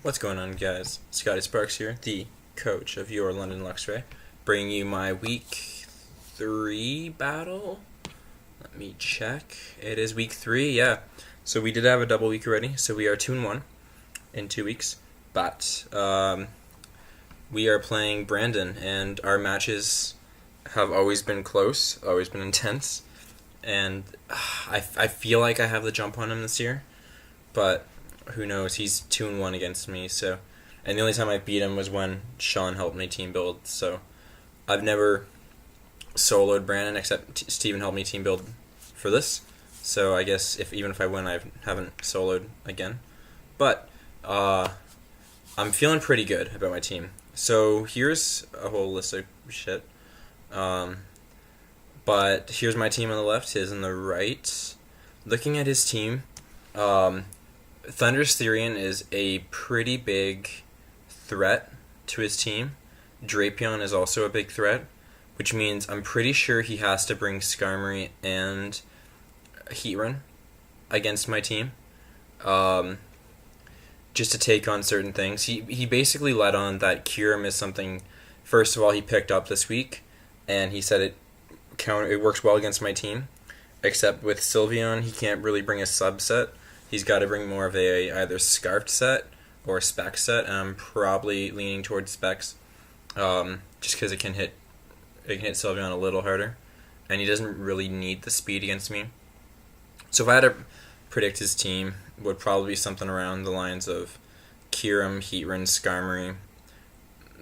What's going on, guys? Scotty Sparks here, the coach of your London Luxray, bringing you my week 3 battle. Let me check. It is week 3, yeah. So we did have a double week already, so we are 2-1 in 2 weeks. But we are playing Brandon, and our matches have always been close, always been intense. And I feel like I have the jump on him this year, but who knows? He's 2-1 against me, so. And the only time I beat him was when Sean helped me team build, so I've never soloed Brandon except Steven helped me team build for this. So I guess even if I win, I haven't soloed again. But I'm feeling pretty good about my team. So here's a whole list of shit. But here's my team on the left, his on the right. Looking at his team, Thunder's Therian is a pretty big threat to his team. Drapion is also a big threat, which means I'm pretty sure he has to bring Skarmory and Heatran against my team, just to take on certain things. He basically led on that Kyurem is something, first of all, he picked up this week, and he said it works well against my team, except with Sylveon, he can't really bring a subset. He's got to bring more of a either Scarfed set or Spec set, and I'm probably leaning towards Specs, just because it can hit Sylveon a little harder, and he doesn't really need the speed against me. So if I had to predict his team, it would probably be something around the lines of Kyurem, Heatran, Skarmory,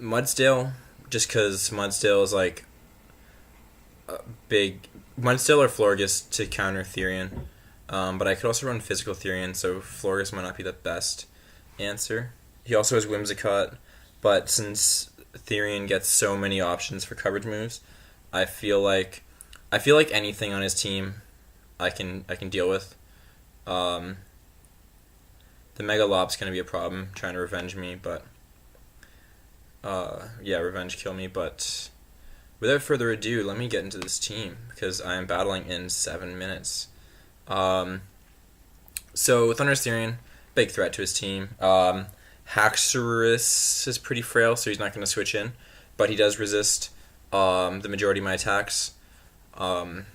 Mudsdale, just because Mudsdale is like a big Mudsdale or Florges to counter Therian. But I could also run Physical Therian, so Florges might not be the best answer. He also has Whimsicott, but since Therian gets so many options for coverage moves, I feel like anything on his team I can deal with. The Mega Lop's gonna be a problem trying to revenge me, but revenge kill me. But without further ado, let me get into this team because I am battling in 7 minutes. So Thunder's Therian, big threat to his team. Haxorus is pretty frail, so he's not going to switch in, but he does resist the majority of my attacks. I'm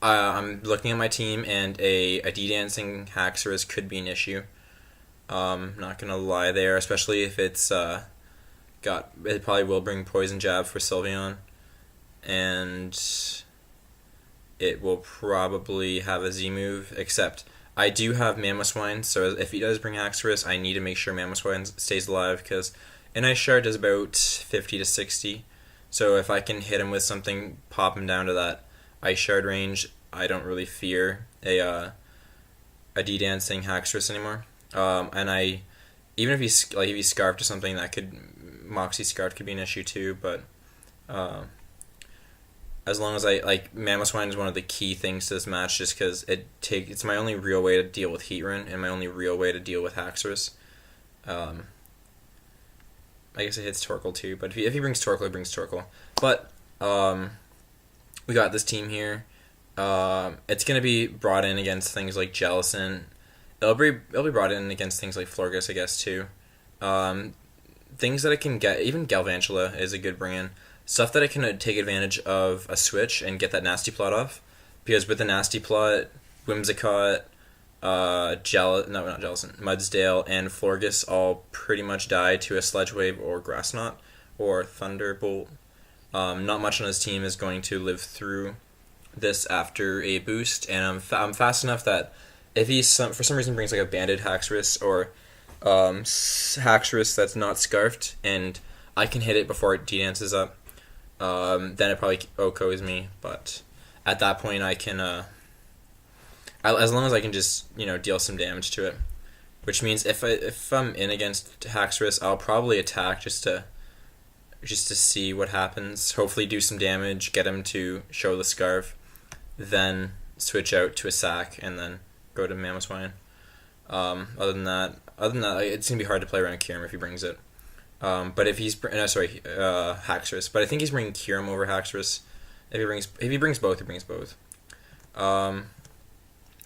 looking at my team, and a D-Dancing Haxorus could be an issue. Not going to lie there, especially if it probably will bring Poison Jab for Sylveon, and it will probably have a Z move, except I do have Mamoswine, so if he does bring Haxorus, I need to make sure Mamoswine stays alive, because an Ice Shard does about 50 to 60, so if I can hit him with something, pop him down to that Ice Shard range, I don't really fear a D-Dancing Haxorus anymore. And even if he's Scarfed or something, Moxie Scarfed could be an issue too, but as long as Mamoswine is one of the key things to this match, just because it's my only real way to deal with Heatran and my only real way to deal with Haxorus. I guess it hits Torkoal too, but if he brings Torkoal, he brings Torkoal. But we got this team here. It's gonna be brought in against things like Jellicent. It'll be brought in against things like Florges, I guess too. Things that I can get, even Galvantula is a good bring-in. Stuff that I can take advantage of a switch and get that Nasty Plot off. Because with the Nasty Plot, Whimsicott, Mudsdale, and Florges all pretty much die to a Sludge Wave or Grass Knot or Thunderbolt. Not much on his team is going to live through this after a boost, and I'm fast enough that if he for some reason brings like a Banded Haxorus or Haxorus that's not Scarfed, and I can hit it before it D-Dances up, then it probably OHKOs me, but at that point I can, as long as I can just, deal some damage to it, which means if I'm in against Haxorus, I'll probably attack just to see what happens, hopefully do some damage, get him to show the Scarf, then switch out to a Sack, and then go to Mamoswine. Other than that, it's going to be hard to play around Kyurem if he brings it. But if he's Haxorus, but I think he's bringing Kyurem over Haxorus. If he brings both, he brings both. Yeah,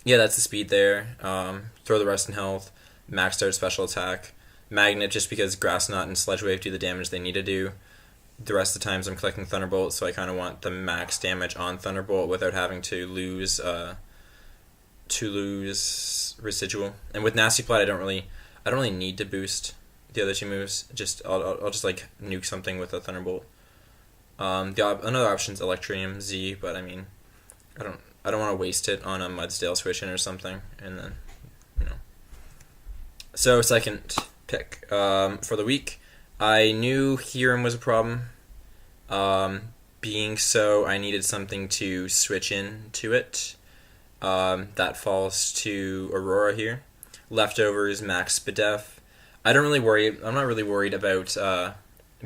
that's the speed there. Throw the rest in health, maxed out special attack. Magnet just because Grass Knot and Sledge Wave do the damage they need to do. The rest of the times I'm collecting Thunderbolt, so I kind of want the max damage on Thunderbolt without having to lose residual. And with Nasty Plot, I don't really need to boost the other two moves. I'll just like nuke something with a Thunderbolt. Another option is Electrium Z, but I mean, I don't want to waste it on a Mudsdale switch in or something, and then So second pick for the week, I knew Hiram was a problem. Being so, I needed something to switch in to it. That falls to Aurora here. Leftovers max Spadef. I'm not really worried about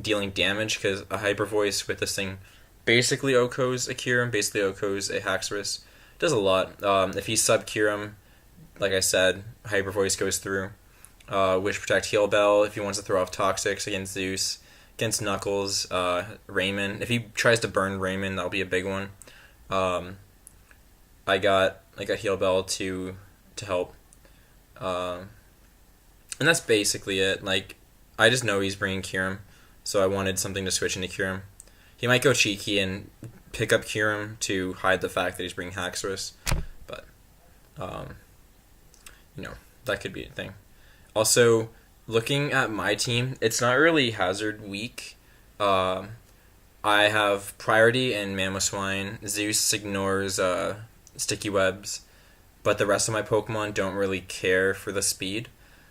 dealing damage because a Hyper Voice with this thing basically OHKOs a Kyurem, basically OHKOs a Haxorus. Does a lot. If he's sub Kyurem, like I said, Hyper Voice goes through. Wish Protect Heal Bell if he wants to throw off Toxics against Zeus. Against Knuckles, Raymond. If he tries to burn Raymond, that'll be a big one. I got Heal Bell to help. And that's basically it. Like, I just know he's bringing Kyurem, so I wanted something to switch into Kyurem. He might go cheeky and pick up Kyurem to hide the fact that he's bringing Haxorus, but that could be a thing. Also, looking at my team, it's not really Hazard week. I have Priority and Mamoswine. Zeus ignores Sticky Webs, but the rest of my Pokemon don't really care for the speed.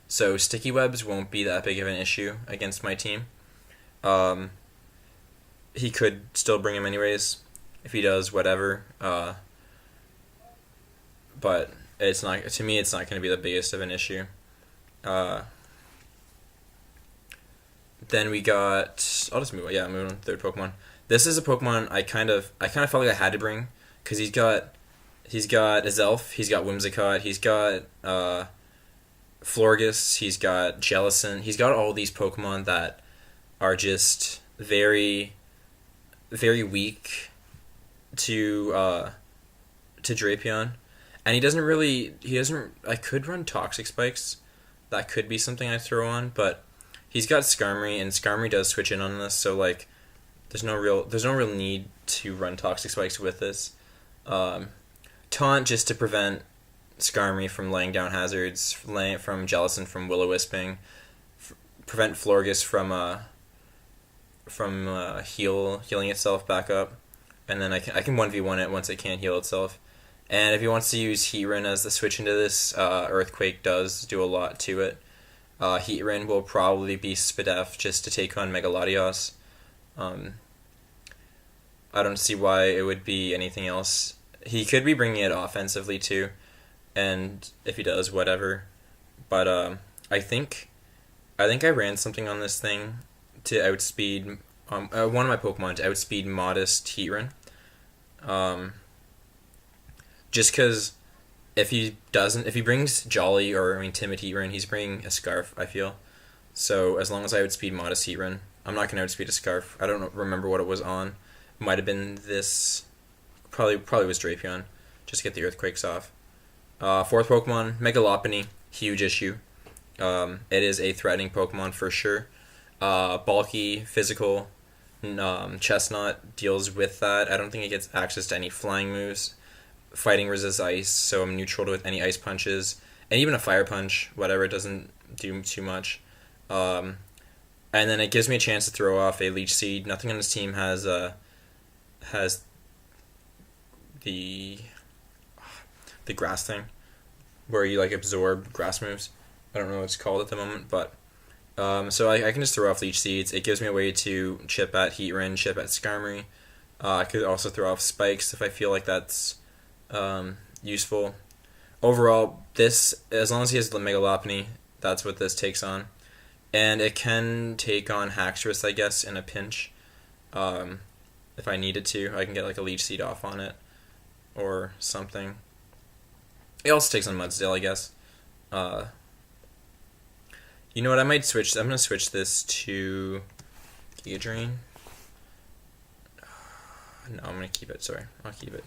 So Sticky Webs won't be that big of an issue against my team. He could still bring him anyways. If he does, whatever. But it's not, to me, it's not going to be the biggest of an issue. Then we got, I'll just move on to the third Pokemon. This is a Pokemon I kind of felt like I had to bring because he's got Azelf, he's got Whimsicott, he's got Florges, he's got Jellicent, he's got all these Pokemon that are just very, very weak to Drapion, and he doesn't. I could run Toxic Spikes, that could be something I throw on, but he's got Skarmory, and Skarmory does switch in on this, so like, there's no real need to run Toxic Spikes with this. Taunt just to prevent Skarmory from laying down hazards, from Jellicent from Will-O-Wisping, prevent Florges from healing itself back up, and then I can 1v1 it once it can't heal itself. And if he wants to use Heatran as the switch into this, Earthquake does do a lot to it. Heatran will probably be Spadef just to take on Megalodios. I don't see why it would be anything else. He could be bringing it offensively too, and if he does, whatever. But I think I ran something on this thing to outspeed one of my Pokemon to outspeed Modest Heatran. Just because if he brings Jolly or Timid Heatran, he's bringing a Scarf, I feel. So as long as I outspeed Modest Heatran, I'm not going to outspeed a Scarf. I don't remember what it was on. Might have been this. Probably was Drapion. Just to get the Earthquakes off. Fourth Pokemon, Megalopony. Huge issue. It is a threatening Pokemon for sure. Bulky, physical. Chestnut deals with that. I don't think it gets access to any flying moves. Fighting resists ice, so I'm neutral to any ice punches. And even a fire punch, whatever, it doesn't do too much. And then it gives me a chance to throw off a Leech Seed. Nothing on this team has the grass thing, where you like absorb grass moves. I don't know what it's called at the moment, but so I can just throw off Leech Seeds. It gives me a way to chip at Heatran, chip at Skarmory. I could also throw off Spikes if I feel like that's useful. Overall, this, as long as he has the Megalopony, that's what this takes on. And it can take on Haxorus, I guess, in a pinch. If I needed to, I can get like a Leech Seed off on it or something. It also takes on Mudsdale, I guess. You know what, I'm going to switch this to Giga Drain. No, I'm going to keep it, sorry. I'll keep it.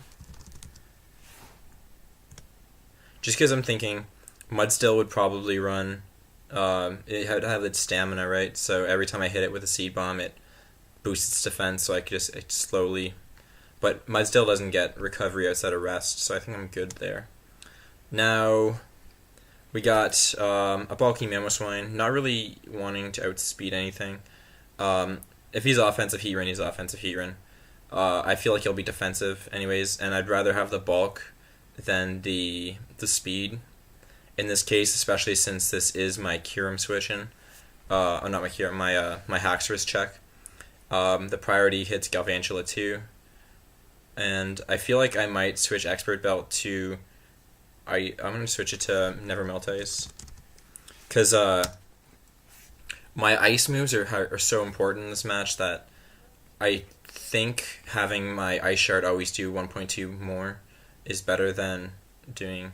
Just because I'm thinking Mudsdale would probably run It had to have its stamina, right? So every time I hit it with a seed bomb, it boosts its defense, so I could just it slowly. But Mudsdale doesn't get recovery outside of rest, so I think I'm good there. Now, we got a bulky Mamoswine, not really wanting to outspeed anything. If he's offensive heat run, he's offensive heat run. I feel like he'll be defensive anyways, and I'd rather have the bulk than the speed. In this case, especially since this is my Kyurem switch-in. Not my Kyurem, my Haxorus check. The priority hits Galvantula too. And I feel like I might switch Expert Belt to... I'm going to switch it to Never Melt Ice. Because my ice moves are so important in this match that I think having my Ice Shard always do 1.2 more is better than doing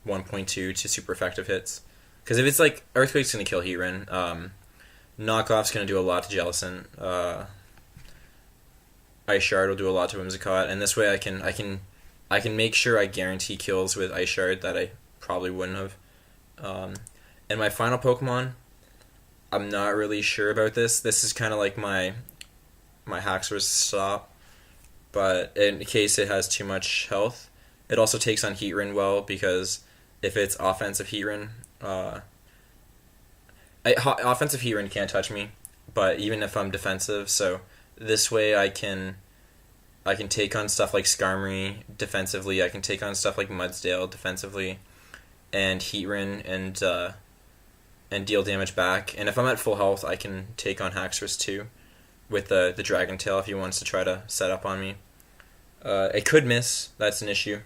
1.2 to super effective hits. Because if it's like Earthquake's going to kill Heatran, Knockoff's going to do a lot to Jellicent, Ice Shard will do a lot to Whimsicott, and this way I can make sure I guarantee kills with Ice Shard that I probably wouldn't have. And my final Pokemon, I'm not really sure about this. This is kind of like my Haxorus stop, but in case it has too much health, it also takes on Heatran well, because if it's offensive Heatran, offensive Heatran can't touch me, but even if I'm defensive, so this way I can take on stuff like Skarmory defensively, I can take on stuff like Mudsdale defensively, and Heatran and deal damage back. And if I'm at full health, I can take on Haxorus too, with the Dragon Tail if he wants to try to set up on me. It could miss, that's an issue,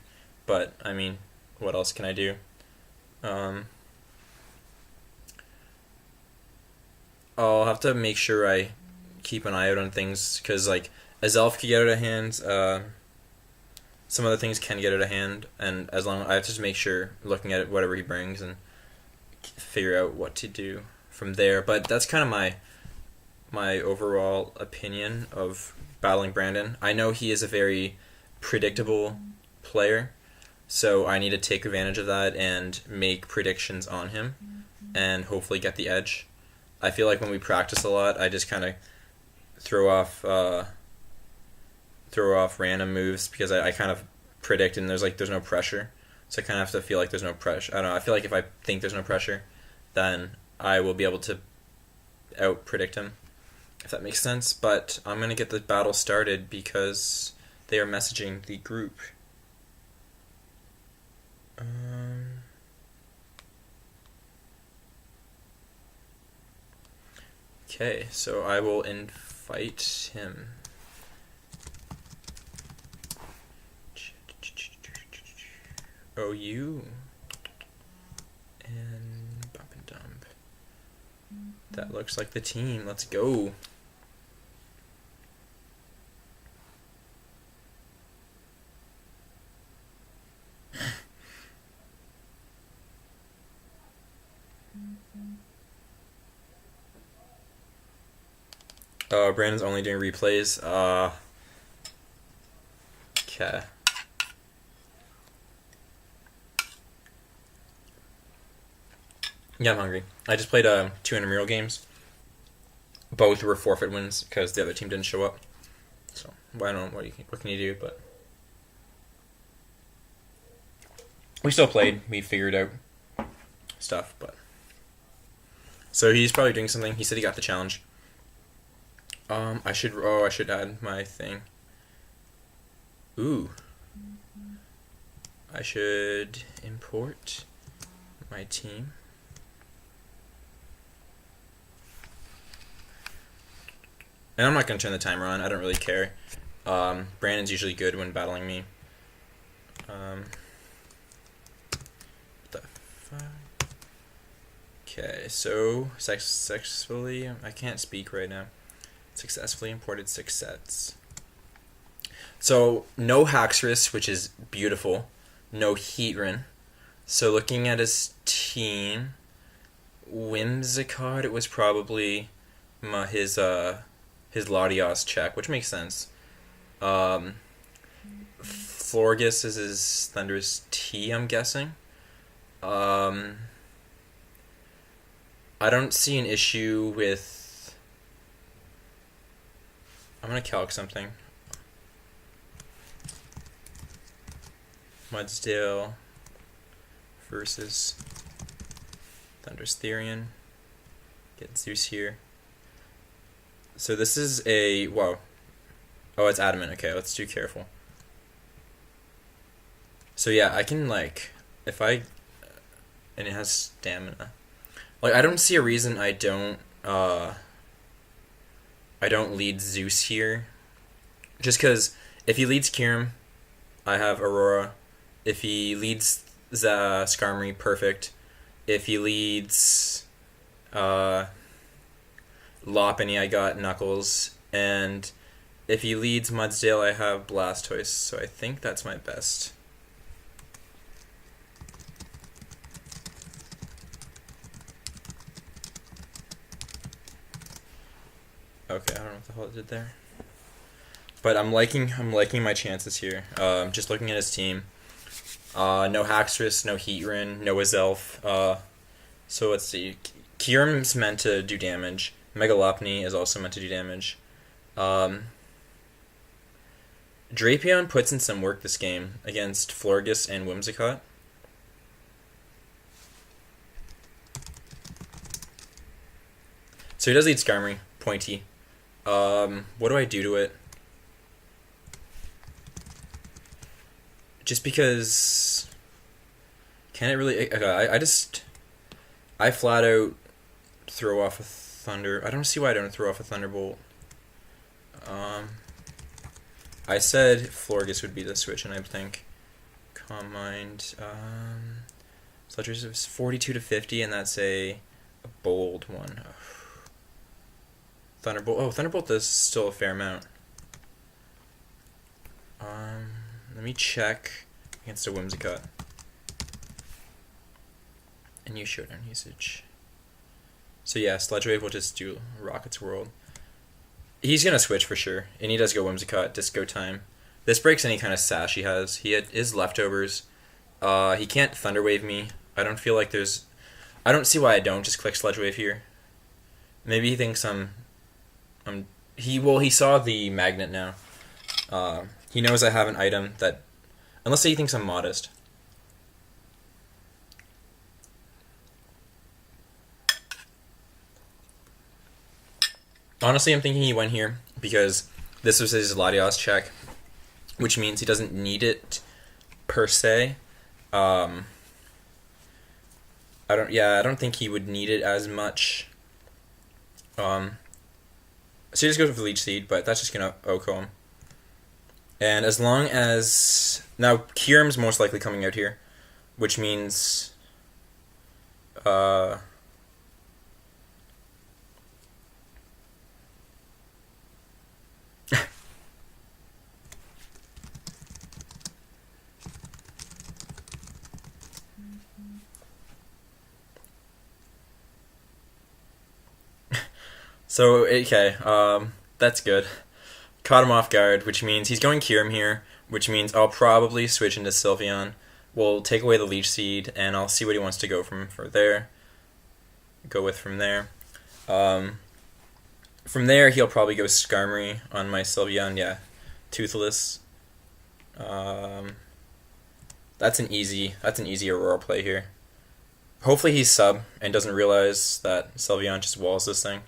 but I mean, what else can I do? I'll have to make sure I keep an eye out on things, because like Azelf can get out of hand, some other things can get out of hand, and as long I have to just make sure, looking at whatever he brings, and figure out what to do from there. But that's kind of my overall opinion of battling Brandon. I know he is a very predictable player, so I need to take advantage of that and make predictions on him, and hopefully get the edge. I feel like when we practice a lot, I just kind of throw off random moves, because I kind of predict and there's no pressure. So I kind of have to feel like there's no pressure. I don't know. I feel like if I think there's no pressure, then I will be able to out predict him, if that makes sense. But I'm gonna get the battle started because they are messaging the group. Okay, so I will invite him. OU and Bump and Dump. That looks like the team. Let's go. Brandon's only doing replays. Okay. Yeah, I'm hungry. I just played 2 intramural games. Both were forfeit wins because the other team didn't show up. So I don't know what can you do, but we still played. We figured out stuff, but so he's probably doing something. He said he got the challenge. I should add my thing. Ooh. I should import my team. And I'm not going to turn the timer on. I don't really care. Brandon's usually good when battling me. What the fuck? Okay, so successfully... I can't speak right now. Successfully imported 6 sets. So, no Haxorus, which is beautiful. No Heatran. So, looking at his team... Whimsicott, it was probably his Latios check, which makes sense. Florges is his Thunderous T, I'm guessing. I don't see an issue with... I'm gonna calc something. Mudsdale versus Thunder's Therian. Get Zeus here. So this is a... Whoa. Oh, it's adamant. Okay, let's do careful. So yeah, I can, like... If I... And it has stamina. Like, I don't see a reason I don't lead Zeus here. Just because if he leads Kirim, I have Aurora. If he leads Skarmory, perfect. If he leads Lopunny, I got Knuckles. And if he leads Mudsdale, I have Blastoise. So I think that's my best. Okay, I don't know what the hell it did there. But I'm liking my chances here. Just looking at his team. No Haxorus, no Heatran, no Azelf. So let's see. Kyurem's meant to do damage. Mega Lopunny is also meant to do damage. Drapion puts in some work this game against Florges and Whimsicott. So he does lead Skarmory, pointy. What do I do to it? Just because... Can it really... Okay, I flat out throw off a Thunder... I don't see why I don't throw off a Thunderbolt. I said Florges would be the switch, and I think... Calm Mind... Fletcher's is 42 to 50, and that's a bold one. Thunderbolt. Oh, Thunderbolt does still a fair amount. Let me check against a Whimsicott. And use Showdown usage. So yeah, Sludge Wave will just do Rocket's World. He's gonna switch for sure, and he does go Whimsicott, Disco Time. This breaks any kind of sash he has. He had his leftovers. He can't Thunder Wave me. I don't feel like there's... I don't see why I don't just click Sludge Wave here. Maybe he thinks he saw the magnet now. He knows I have an item that... Unless he thinks I'm modest. Honestly, I'm thinking he went here because this was his Latios check, which means he doesn't need it per se. I don't think he would need it as much. So he just goes for Leech Seed, but that's just gonna OHKO him. And as long as... Now, Kyurem's most likely coming out here, which means... So, okay, that's good. Caught him off guard, which means he's going Kyurem here, which means I'll probably switch into Sylveon. We'll take away the Leech Seed, and I'll see what he wants to go from there. From there, he'll probably go Skarmory on my Sylveon, yeah. Toothless. That's an easy Aurora play here. Hopefully he's sub and doesn't realize that Sylveon just walls this thing.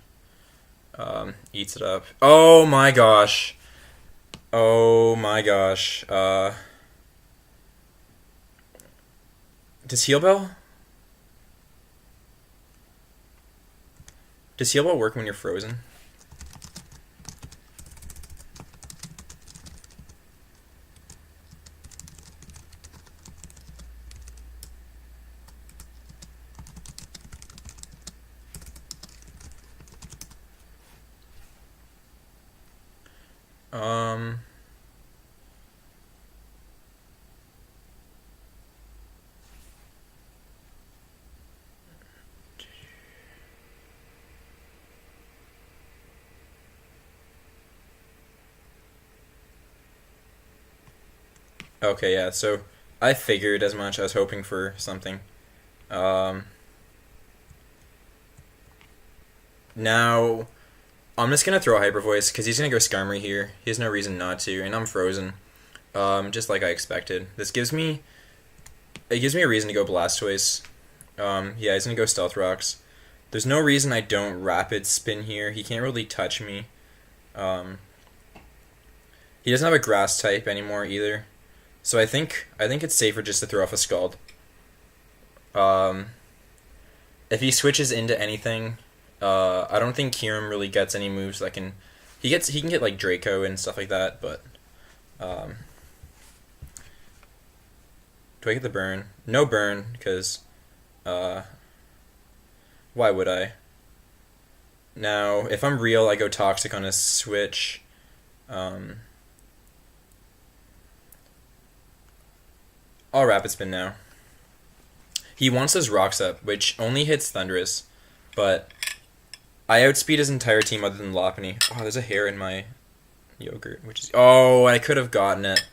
Eats it up. Oh my gosh. Oh my gosh. Does Heal Bell? Does Heal Bell work when you're frozen? Okay, yeah, so I figured as much. I was hoping for something. Now, I'm just gonna throw Hyper Voice because he's gonna go Skarmory here. He has no reason not to, and I'm frozen. Just like I expected. This gives me a reason to go Blastoise. Yeah, he's gonna go Stealth Rocks. There's no reason I don't Rapid Spin here. He can't really touch me. He doesn't have a Grass type anymore either, so I think it's safer just to throw off a Scald. If he switches into anything, I don't think Kyurem really gets any moves that can. He can get like Draco and stuff like that, but do I get the burn? No burn, because why would I? Now, if I'm real, I go Toxic on a switch. I'll Rapid Spin now. He wants his Rocks Up, which only hits Thundurus, but I outspeed his entire team other than Lopunny. Oh, there's a hair in my yogurt, which is... Oh, I could have gotten it.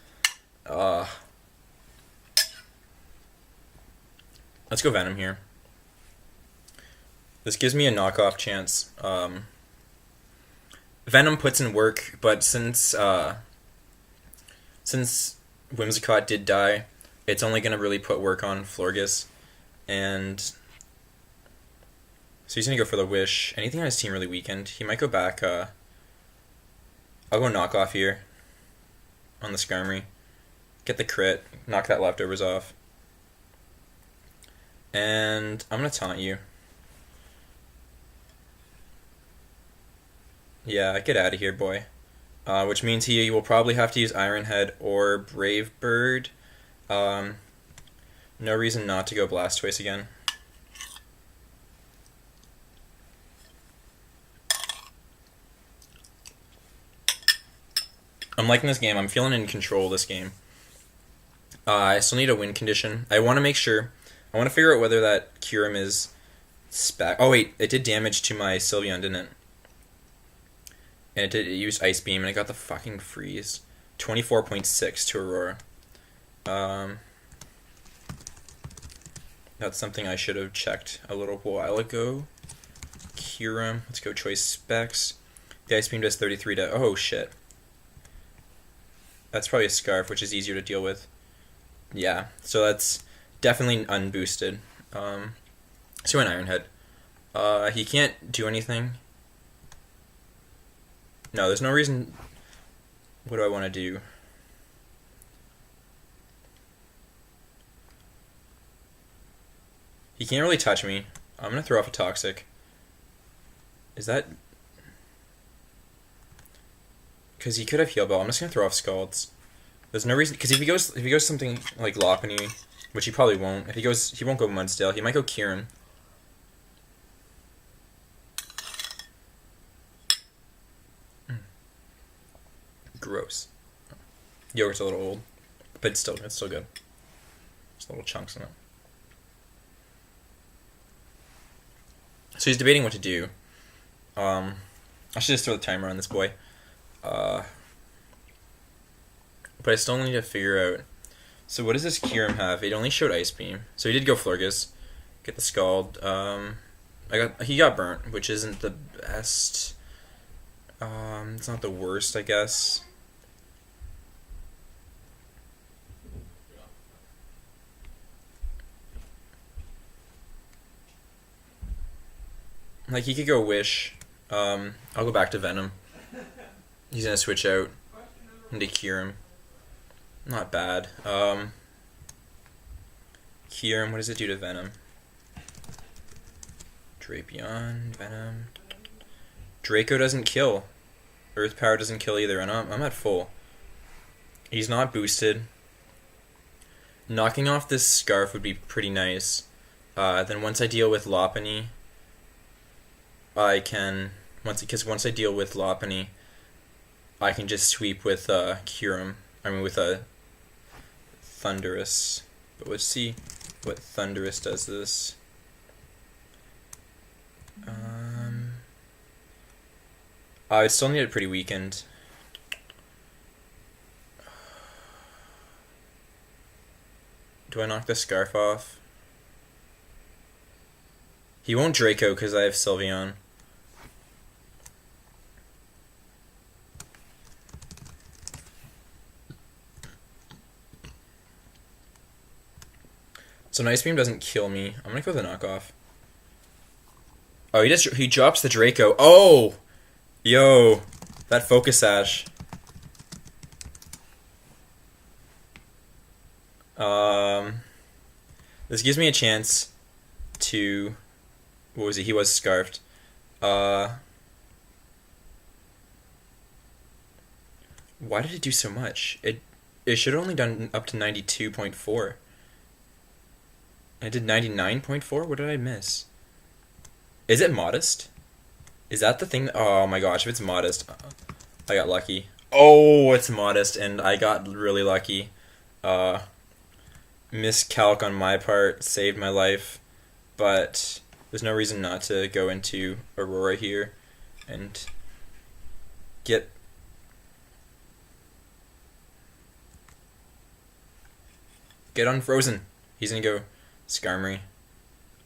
Let's go Venom here. This gives me a knockoff chance. Venom puts in work, but since Whimsicott did die, it's only going to really put work on Florges. And so he's going to go for the Wish. Anything on his team really weakened. He might go back. I'll go Knockoff here on the Skarmory. Get the crit. Knock that Leftovers off. And I'm going to taunt you. Yeah, get out of here, boy. Which means he will probably have to use Iron Head or Brave Bird. No reason not to go Blastoise again. I'm liking this game. I'm feeling in control of this game. I still need a win condition. I want to make sure. I want to figure out whether that Kyurem is spec. Oh wait, it did damage to my Sylveon, didn't it? And it used Ice Beam, and I got the fucking freeze. 24.6 to Aurora. That's something I should have checked a little while ago. Kyurem, let's go Choice Specs. The Ice Beam does 33 to... Oh, shit. That's probably a Scarf, which is easier to deal with. Yeah, so that's definitely unboosted. So an Iron Head. He can't do anything. No, there's no reason... What do I want to do? He can't really touch me. I'm going to throw off a Toxic. Is that... Because he could have Heal Bell. I'm just going to throw off Scalds. There's no reason... Because if he goes something like Lopunny, which he probably won't. If he goes... He won't go Mudsdale. He might go Kyurem. Gross. Yogurt's a little old, but it's still good. There's little chunks in it. So he's debating what to do. I should just throw the timer on this boy. But I still need to figure out. So what does this Kyurem have? It only showed Ice Beam. So he did go Florges. Get the Scald. He got burnt, which isn't the best. It's not the worst, I guess. Like, he could go Wish. I'll go back to Venom. He's gonna switch out into Kyurem. Not bad. Kyurem, what does it do to Venom? Drapion, Venom. Draco doesn't kill. Earth Power doesn't kill either, and I'm at full. He's not boosted. Knocking off this Scarf would be pretty nice. Then once I deal with Lopunny, I can... Once I deal with Lopunny, I can just sweep with Kyurem. I mean, with a Thundurus. But let's see what Thundurus does this. I would still need it pretty weakened. Do I knock the Scarf off? He won't Draco because I have Sylveon. So Nice Beam doesn't kill me. I'm gonna go with the knockoff. Oh, he drops the Draco. Oh! Yo! That Focus Sash. This gives me a chance to... What was he? He was Scarfed. Why did it do so much? It should have only done up to 92.4. I did 99.4? What did I miss? Is it modest? Is that the thing? Oh my gosh, if it's modest, I got lucky. Oh, it's modest, and I got really lucky. Miscalc on my part saved my life, but there's no reason not to go into Aurora here and get unfrozen. He's gonna go Skarmory.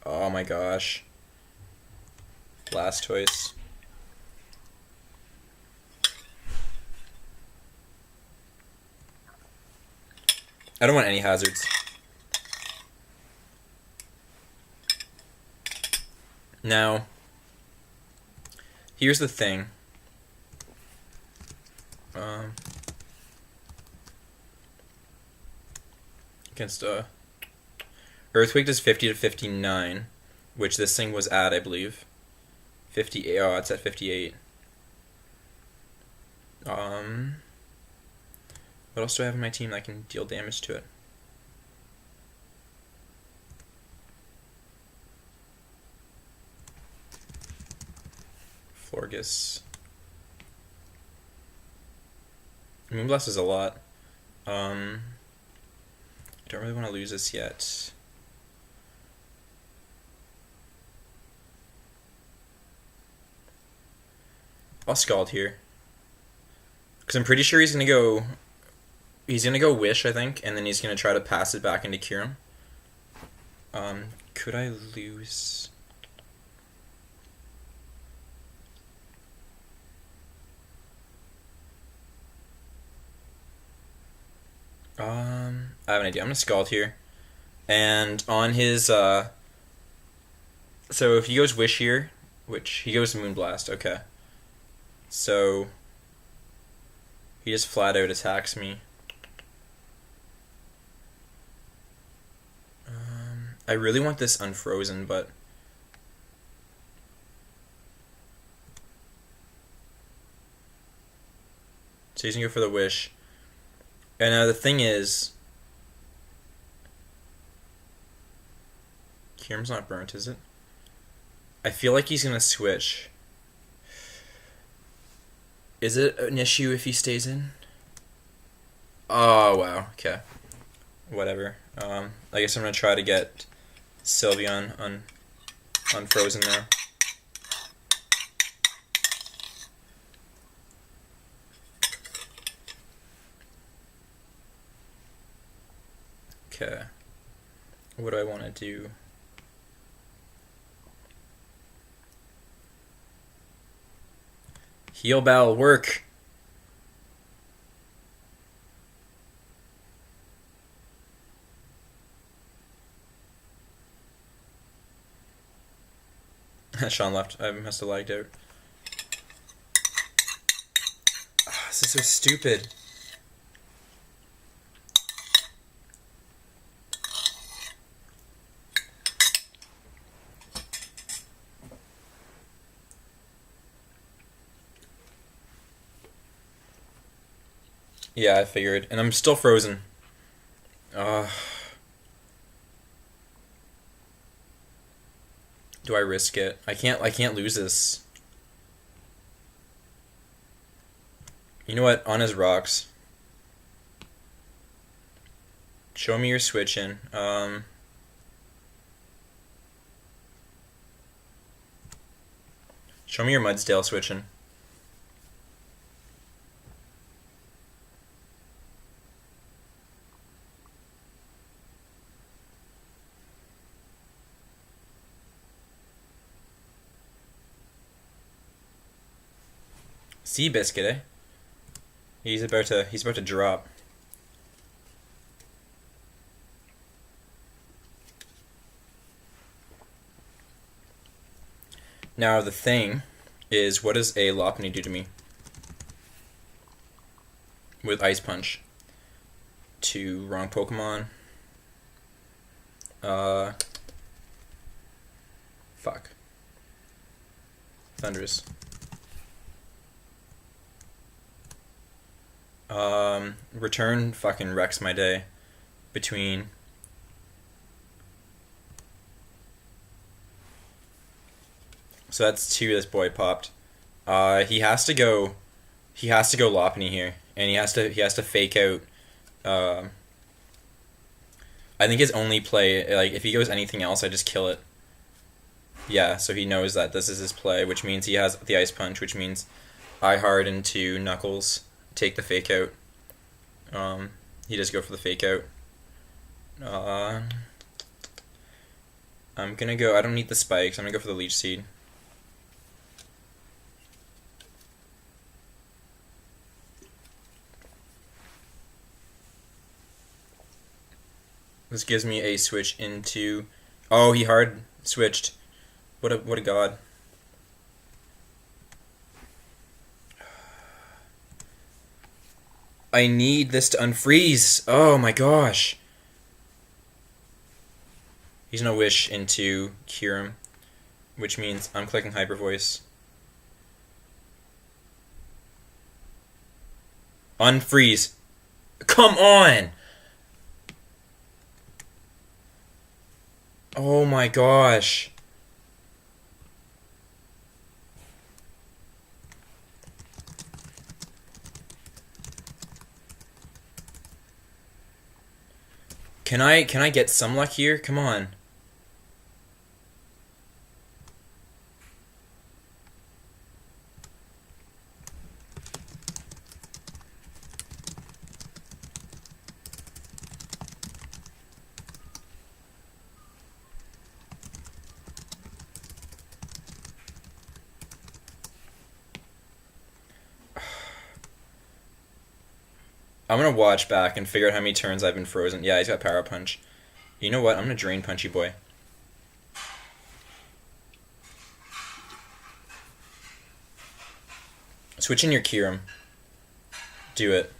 Oh my gosh. Blastoise. I don't want any hazards. Now, here's the thing. Against Earthquake does 50 to 59, which this thing was at, I believe. 58. Oh, it's at 58. What else do I have in my team that can deal damage to it? Florges. Moonblast is a lot. I don't really want to lose this yet. I'll Scald here. Because I'm pretty sure he's gonna go Wish, I think, and then he's gonna try to pass it back into Kyurem. Could I lose? I have an idea. I'm gonna Scald here. And on his so if he goes Wish here, which he goes Moonblast, okay. So he just flat out attacks me. I really want this unfrozen, but so he's gonna go for the Wish. And now the thing is, Kyurem's not burnt, is it? I feel like he's gonna switch. Is it an issue if he stays in? Oh wow, okay. Whatever. I guess I'm gonna try to get Sylveon unfrozen now. Okay. What do I want to do? Heal Bell, work! Sean left. I must have lagged out. Oh, this is so stupid. Yeah, I figured. And I'm still frozen. Do I risk it? I can't lose this. You know what? On his rocks. Show me your switching. Show me your Mudsdale switching. Seabiscuit, eh? He's about to drop. Now the thing is, what does a Lopunny do to me? With Ice Punch. To wrong Pokemon. Fuck. Thundurus. Return fucking wrecks my day. Between... So that's 2 this boy popped. He has to go Lopunny here. And he has to fake out. I think his only play, like, if he goes anything else, I just kill it. Yeah, so he knows that this is his play, which means he has the Ice Punch, which means I hard into Knuckles, take the fake out. He does go for the fake out. I'm gonna go, I don't need the spikes, I'm gonna go for the Leech Seed. This gives me a switch into... Oh, he hard switched. What a god. I need this to unfreeze. Oh my gosh. He's gonna wish into Kyurem, which means I'm clicking Hyper Voice. Unfreeze. Come on! Oh my gosh. Can I get some luck here? Come on. I'm gonna watch back and figure out how many turns I've been frozen. Yeah, he's got Power Punch. You know what? I'm gonna Drain Punchy Boy. Switch in your Kyurem. Do it.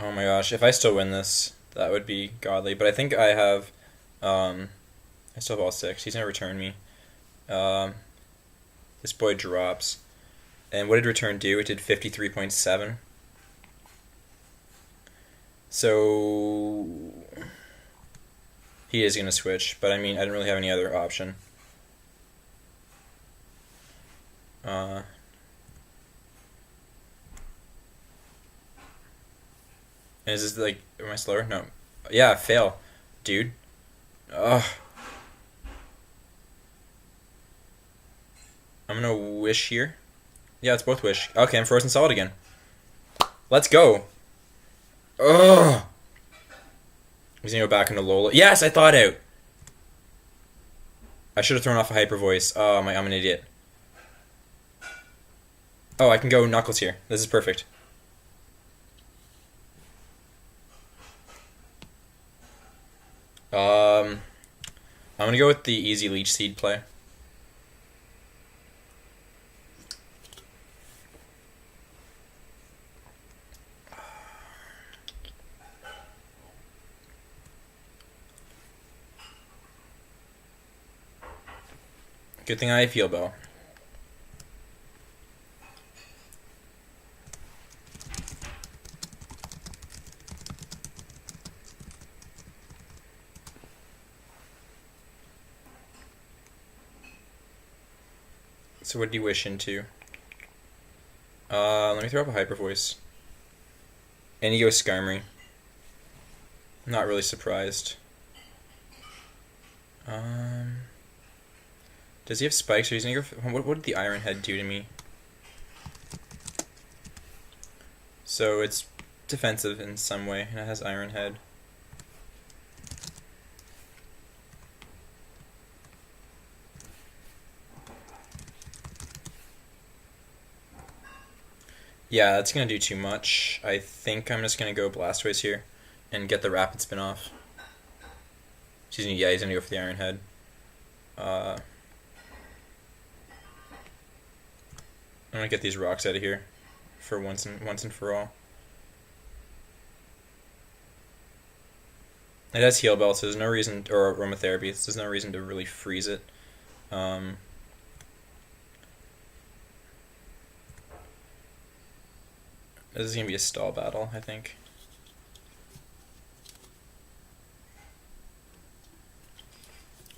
Oh my gosh, if I still win this, that would be godly. But I think I have, I still have all 6. He's gonna return me. This boy drops. And what did return do? It did 53.7. So he is gonna switch, but I mean, I didn't really have any other option. And is this like, am I slower? No. Yeah, fail. Dude. Ugh. I'm gonna wish here. Yeah, it's both wish. Okay, I'm frozen solid again. Let's go. Ugh. He's gonna go back into Lola. Yes, I thought out. I should have thrown off a Hyper Voice. Oh, I'm an idiot. Oh, I can go Knuckles here. This is perfect. I'm gonna go with the easy Leech Seed play. Good thing I feel Bell. So what do you wish into? Let me throw up a Hyper Voice. And you go Skarmory. Not really surprised. Does he have spikes or he's gonna go? What did the Iron Head do to me? So it's defensive in some way, and it has Iron Head. Yeah, that's gonna do too much. I think I'm just gonna go Blastoise here and get the Rapid Spin off. He's gonna go for the Iron Head. I'm gonna get these rocks out of here for once and for all. It has Heal Bell, so there's no reason, or Aromatherapy, so there's no reason to really freeze it. This is gonna be a stall battle, I think.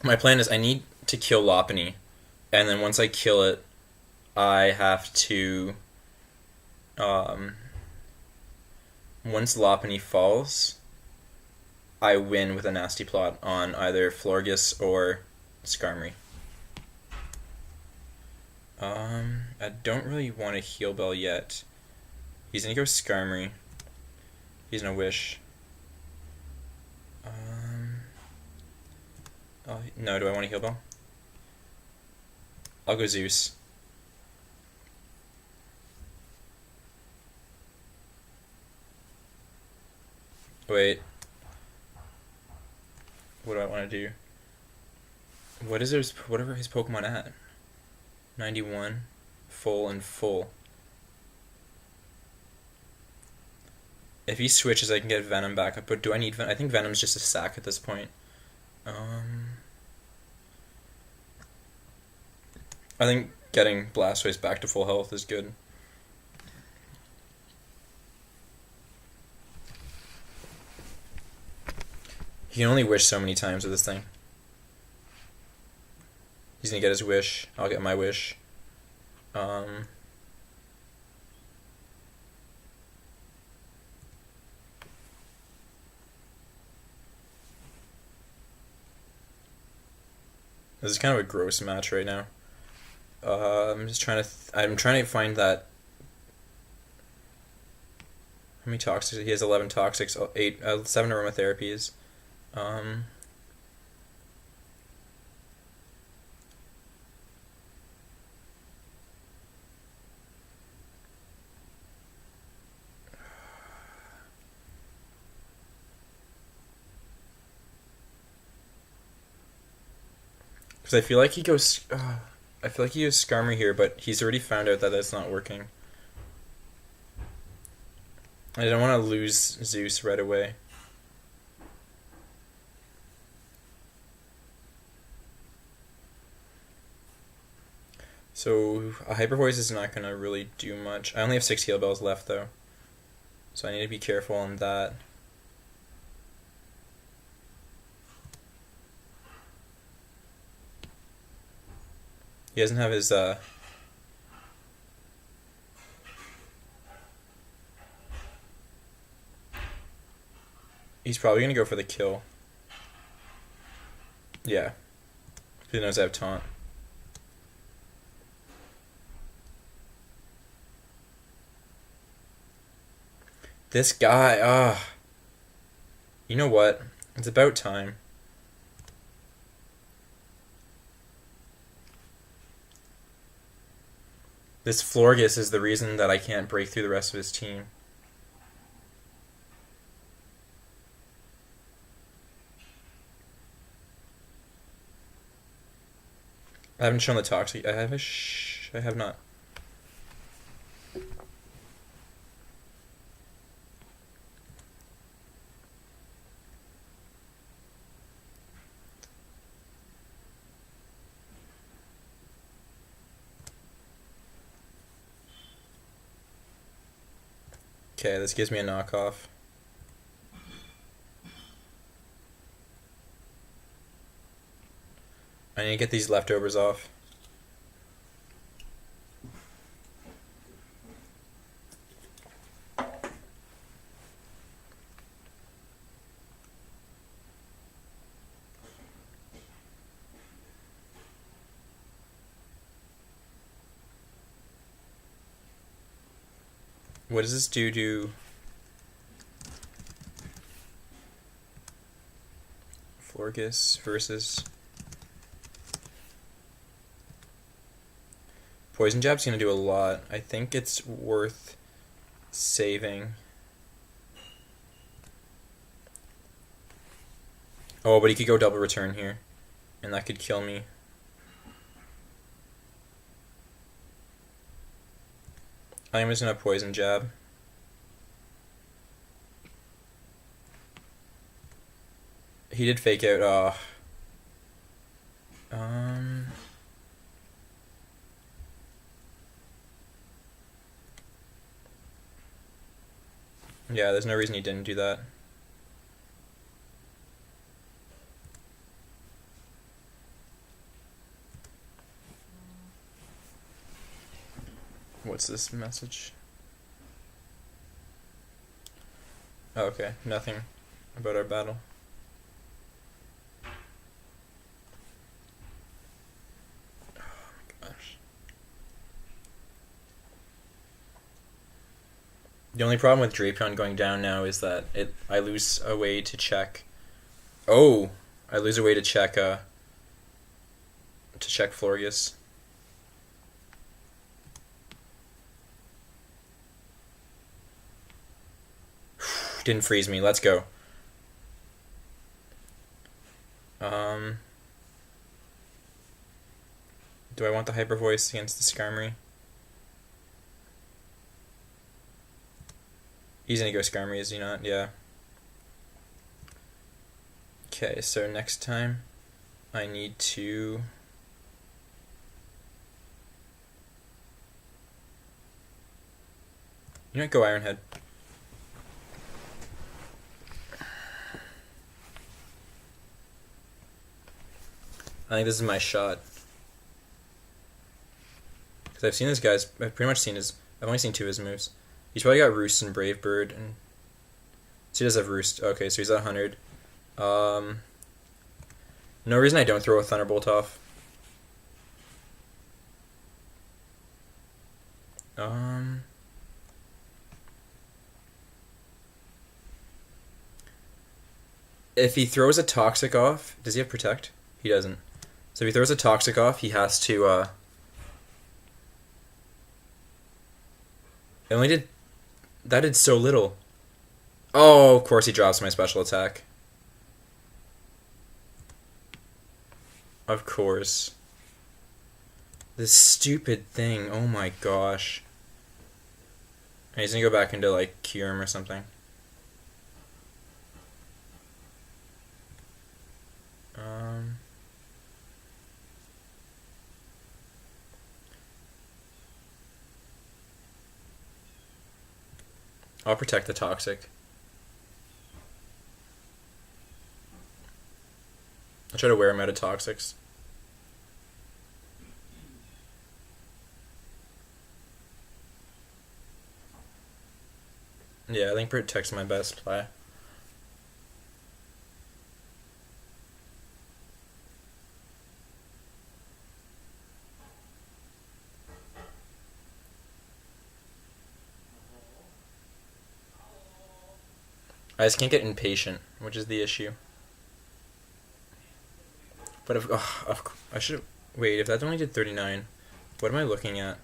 My plan is I need to kill Lopunny, and then once I kill it, I have to. Once Lopunny falls, I win with a Nasty Plot on either Florges or Skarmory. I don't really want to Heal Bell yet. He's gonna go Skarmory. He's gonna Wish. Oh, no, do I want to Heal Bell? I'll go Zeus. Wait. What do I want to do? What are his Pokemon at? 91, full and full. If he switches, I can get Venom back up. But do I need Venom? I think Venom's just a sack at this point. I think getting Blastoise back to full health is good. He can only wish so many times with this thing. He's gonna get his wish. I'll get my wish. This is kind of a gross match right now. I'm just trying to. I'm trying to find that. How many toxics? He has 11 toxics, 7 aromatherapies. Because I feel like he goes. I feel like he goes Skarmory here, but he's already found out that that's not working. I don't want to lose Zeus right away. So a Hyper Voice is not going to really do much. I only have 6 Heal Bells left though, so I need to be careful on that. He doesn't have his he's probably going to go for the kill. Yeah. He knows I have Taunt. This guy, you know what? It's about time. This Florges is the reason that I can't break through the rest of his team. I haven't shown the toxic. I have not. Okay, this gives me a knockoff. I need to get these leftovers off. What does this do? Florges versus Poison Jab's gonna do a lot. I think it's worth saving. Oh, but he could go double return here, and that could kill me. I'm just gonna Poison Jab. He did fake out. Yeah, there's no reason he didn't do that. What's this message? Oh, okay, nothing about our battle. Oh my gosh. The only problem with Drapion going down now is that I lose a way to check. Oh, I lose a way to check Florges. Didn't freeze me. Let's go. Do I want the Hyper Voice against the Skarmory? He's gonna go Skarmory, is he not? Yeah. Okay, so next time I need to... You know what, go Iron Head. I think this is my shot. Because I've seen this guy's... I've pretty much seen his... I've only seen two of his moves. He's probably got Roost and Brave Bird, and... So he does have Roost. Okay, so he's at 100. No reason I don't throw a Thunderbolt off. If he throws a Toxic off... Does he have Protect? He doesn't. So if he throws a Toxic off, he has to, It only did... That did so little. Oh, of course he drops my special attack. Of course. This stupid thing. Oh my gosh. And he's gonna go back into, like, Kyurem or something. I'll protect the Toxic. I'll try to wear him out of Toxics. Yeah, I think Protect's my best play. I just can't get impatient, which is the issue. But if I should wait. If that only did 39, what am I looking at?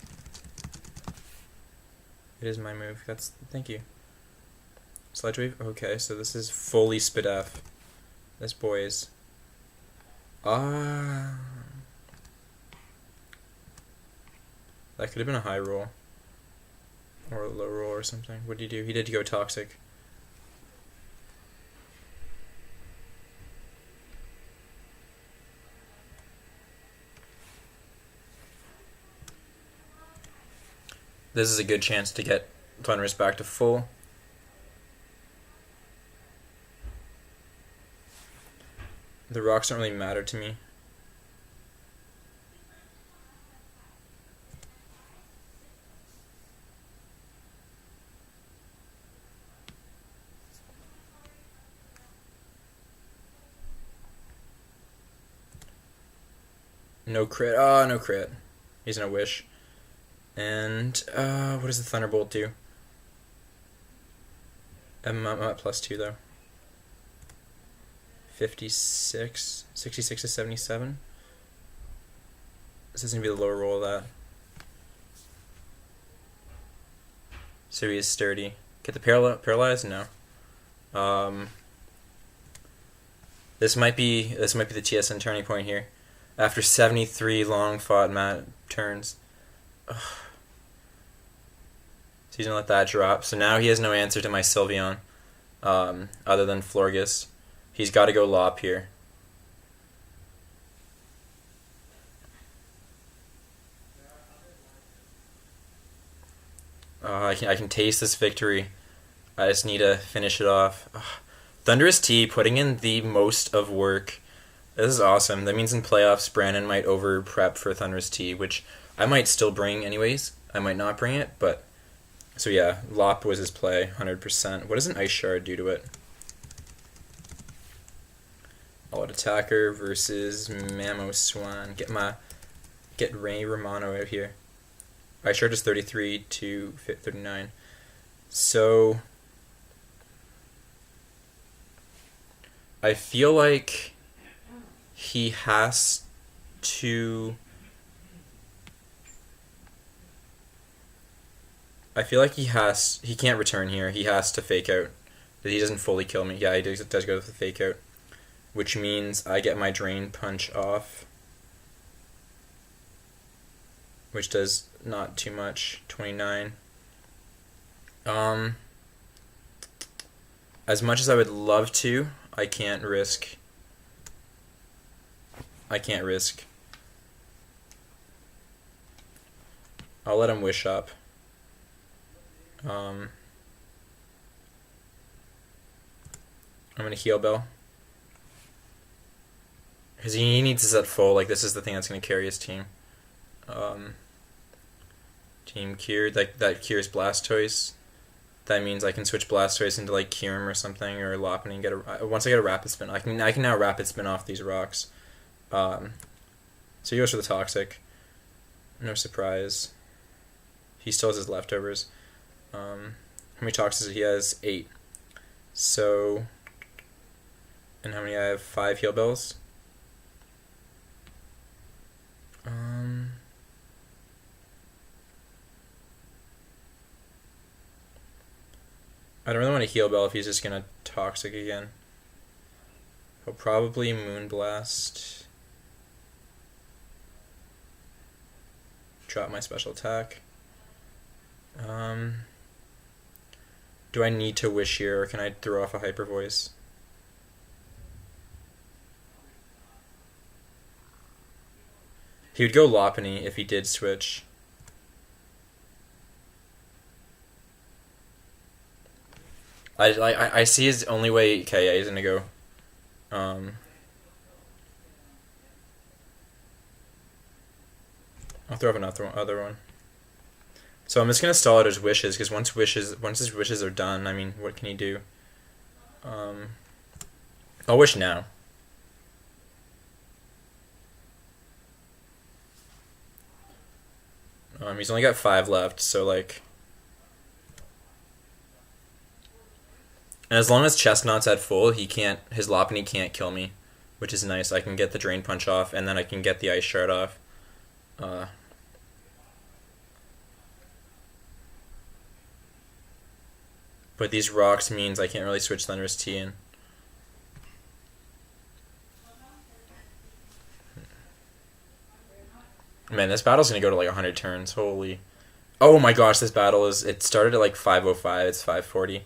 It is my move. Thank you. Sledge Wave. Okay, so this is fully Spadef. This boy is. That could have been a high roll, or a low roll or something. What did he do? He did go Toxic. This is a good chance to get Thunderous back to full. The rocks don't really matter to me. No crit. Oh, no crit. He's gonna Wish. And, what does the Thunderbolt do? I'm at +2 though. 56, 66 to 77. This is gonna be the lower roll of that. So he is sturdy. Get the paralyzed? No. This might be the TSN turning point here. After 73 long fought turns. Ugh. So he's gonna let that drop. So now he has no answer to my Sylveon, other than Florges. He's got to go Lop here. I can taste this victory. I just need to finish it off. Ugh. Thunderous T putting in the most of work. This is awesome. That means in playoffs, Brandon might over prep for Thunderous T, which I might still bring anyways. I might not bring it, but so yeah, Lop was his play, 100%. What does an Ice Shard do to it? All Out Attacker versus Mamoswine. Get Ray Romano out here. Ice Shard is 33 to 39. So I feel like he has to. I feel like he can't return here. He has to fake out. He doesn't fully kill me. Yeah, he does go with the fake out, which means I get my Drain Punch off, which does not too much. 29. As much as I would love to, I can't risk. I'll let him wish up. I'm gonna Heal Bell. Because he needs to set full, like this is the thing that's gonna carry his team. Team cured, like that cures Blastoise. That means I can switch Blastoise into like Kyurem or something, or Lopunny and get a. Once I get a Rapid Spin, I can now Rapid Spin off these rocks. So he goes for the Toxic. No surprise. He still has his leftovers. How many Toxics does he has? 8. So, and how many I have? 5 Heal Bells. I don't really want to Heal Bell if he's just gonna Toxic again. He'll probably Moonblast. Drop my special attack. Do I need to Wish here, or can I throw off a Hyper Voice? He would go Lopunny if he did switch. I see his only way. Okay, yeah, he's gonna go. I'll throw up another one. So I'm just gonna stall out his wishes, because once his wishes are done, I mean, what can he do? I'll wish now. He's only got 5 left, so like. And as long as Chestnut's at full, his Lopunny can't kill me, which is nice. I can get the Drain Punch off, and then I can get the Ice Shard off. But these rocks means I can't really switch Thunderous T in. Man, this battle's gonna go to like 100 turns. Holy. Oh my gosh, this battle it started at like 5:05, it's 5:40.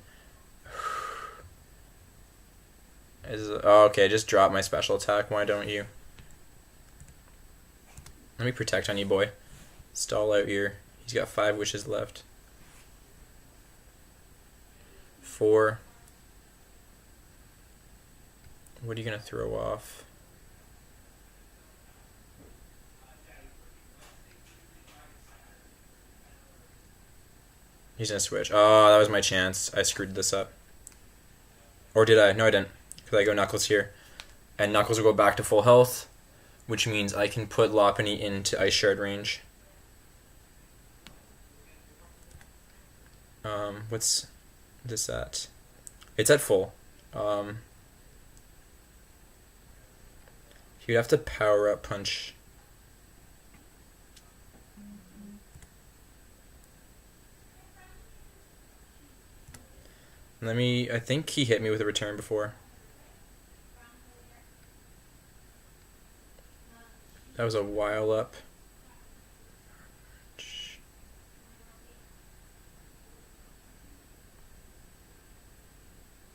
Oh, okay, just drop my special attack. Why don't you? Let me protect on you, boy. Stall out here. He's got 5 wishes left. 4. What are you gonna throw off? He's gonna switch. Oh, that was my chance. I screwed this up. Or did I? No, I didn't. Because I go Knuckles here. And Knuckles will go back to full health, which means I can put Lopunny into Ice Shard range. What's this at? It's at full. You'd have to power up punch. I think he hit me with a return before. That was a while up.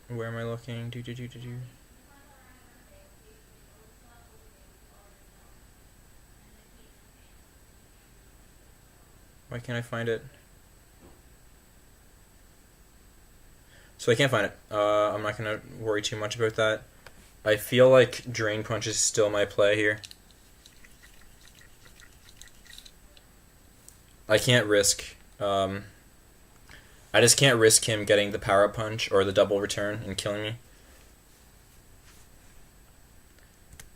Where am I looking? Why can't I find it? So I can't find it. I'm not going to worry too much about that. I feel like Drain Punch is still my play here. I can't risk... I just can't risk him getting the power-up punch or the double return and killing me.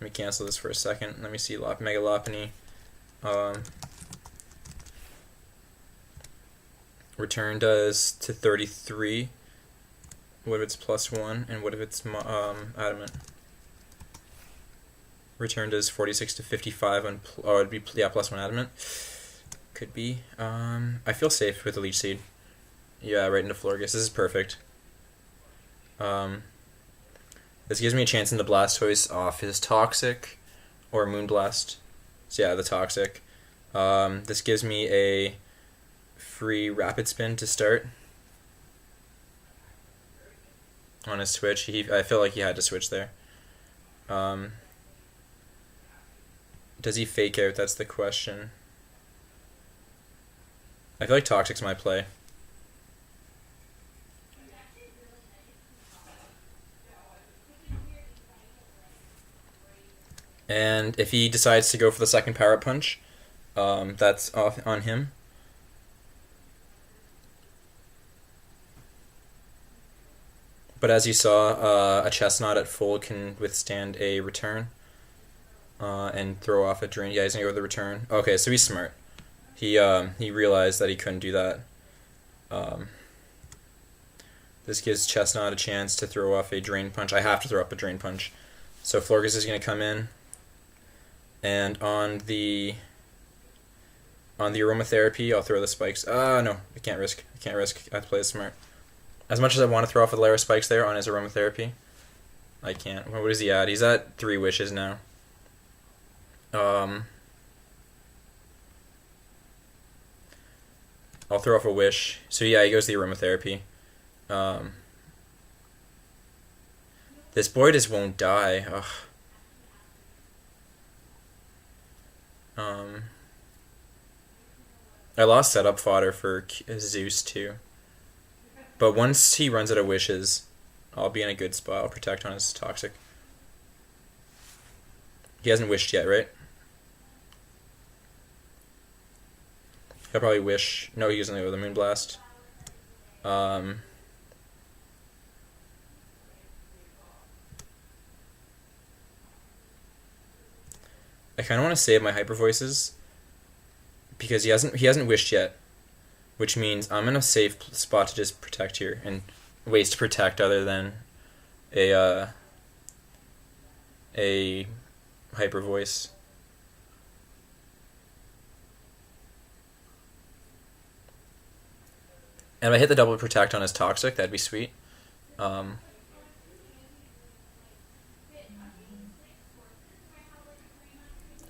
Let me cancel this for a second. Let me see Mega Lopunny. Return does to 33. What if it's +1? And what if it's Adamant? Return does 46 to 55 on... Oh, it'd be +1 Adamant. Could be. I feel safe with the Leech Seed. Yeah, right into Florges. This is perfect. This gives me a chance into Blastoise off his Toxic or Moonblast. So yeah, the Toxic. This gives me a free Rapid Spin to start on his switch. I feel like he had to switch there. Does he fake out? That's the question. I feel like Toxic's my play. And if he decides to go for the second power-up punch, that's off on him. But as you saw, a Chestnut at full can withstand a return and throw off a drain. Yeah, he's gonna go with the return. Okay, so he's smart. He realized that he couldn't do that. This gives Chestnut a chance to throw off a Drain Punch. I have to throw up a Drain Punch. So Florges is going to come in. And on the Aromatherapy, I'll throw the Spikes. No, I can't risk. I have to play it smart. As much as I want to throw off a layer of Spikes there on his Aromatherapy, I can't. What is he at? He's at 3 wishes now. I'll throw off a Wish. So yeah, he goes the Aromatherapy. This boy just won't die. Ugh. I lost setup fodder for Zeus too. But once he runs out of wishes, I'll be in a good spot. I'll protect on his Toxic. He hasn't wished yet, right? He'll probably wish. No, he doesn't go with the Moonblast. I kind of want to save my Hyper Voices because he hasn't wished yet, which means I'm in a safe spot to just protect here and ways to protect other than a Hyper Voice. And if I hit the double protect on his Toxic, that'd be sweet.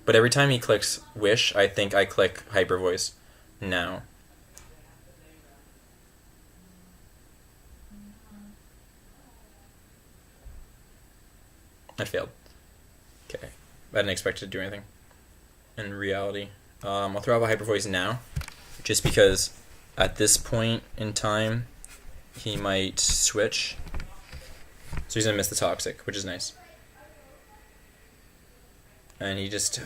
But every time he clicks Wish, I think I click Hyper Voice now. I failed. Okay. I didn't expect it to do anything. In reality. I'll throw out a Hyper Voice now, just because at this point in time, he might switch. So he's going to miss the Toxic, which is nice. And he just...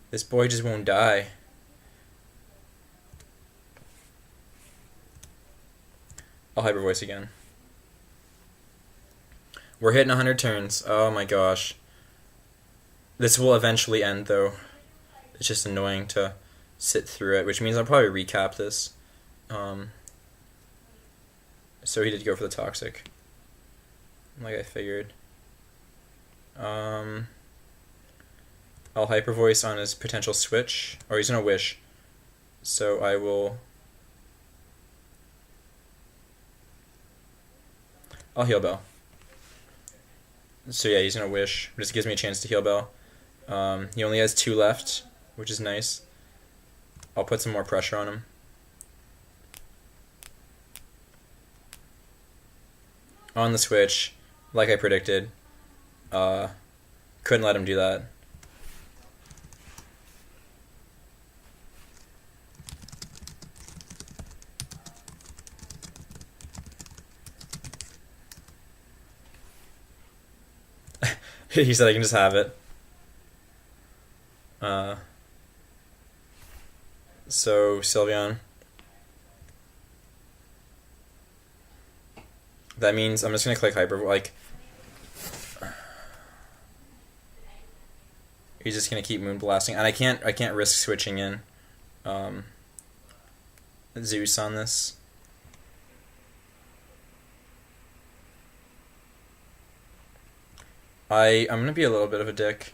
this boy just won't die. I'll Hyper Voice again. We're hitting 100 turns. Oh my gosh. This will eventually end though. It's just annoying to sit through it, which means I'll probably recap this. So he did go for the toxic, like I figured. I'll Hyper Voice on his potential switch, or he's gonna Wish. So I'll Heal Bell. So yeah, he's gonna Wish. This gives me a chance to Heal Bell. He only has 2 left, which is nice. I'll put some more pressure on him. On the switch, like I predicted. Couldn't let him do that. He said I can just have it. So Sylveon. That means I'm just gonna click Hyper. Like, he's just gonna keep Moon Blasting, and I can't risk switching in Zeus on this. I'm gonna be a little bit of a dick.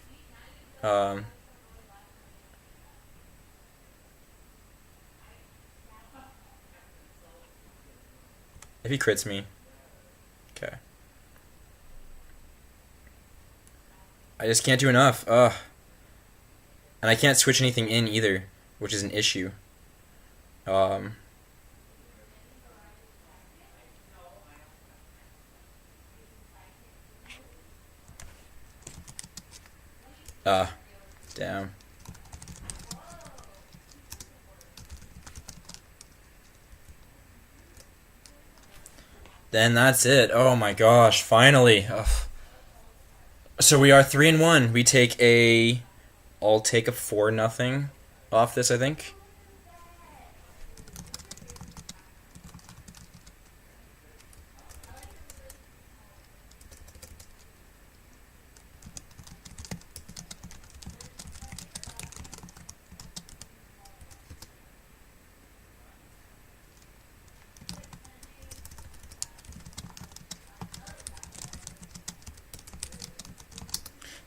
If he crits me, okay. I just can't do enough. Ugh. And I can't switch anything in either, which is an issue. Damn. Then that's it. Oh my gosh, finally. Ugh. So we are 3-1. I'll take a 4-0 off this, I think.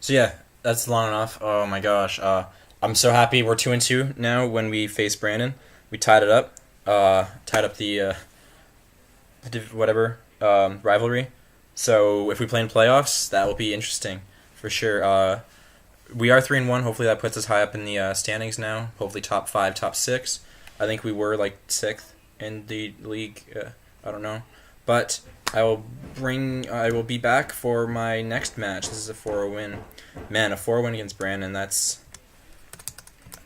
So yeah, that's long enough. Oh my gosh. I'm so happy we're 2-2 now. When we face Brandon, we tied it up. Tied up the whatever rivalry. So if we play in playoffs, that will be interesting for sure. We are 3-1. Hopefully that puts us high up in the standings now. Hopefully top 5, top 6. I think we were like 6th in the league. I don't know, but I will be back for my next match. This is a 4-0 win. Man, a 4-0 win against Brandon.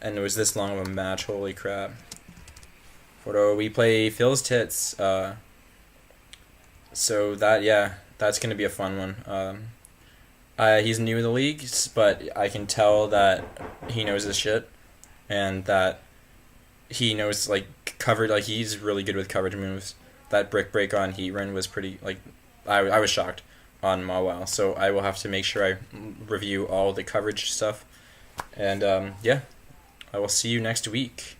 And it was this long of a match. Holy crap. We play Phil's Tits. So that's gonna be a fun one. He's new in the league, but I can tell that he knows his shit, and that he knows like covered. Like he's really good with coverage moves. That Brick Break on Heatran was pretty like I was shocked on Mawile. So I will have to make sure I review all the coverage stuff, and I will see you next week.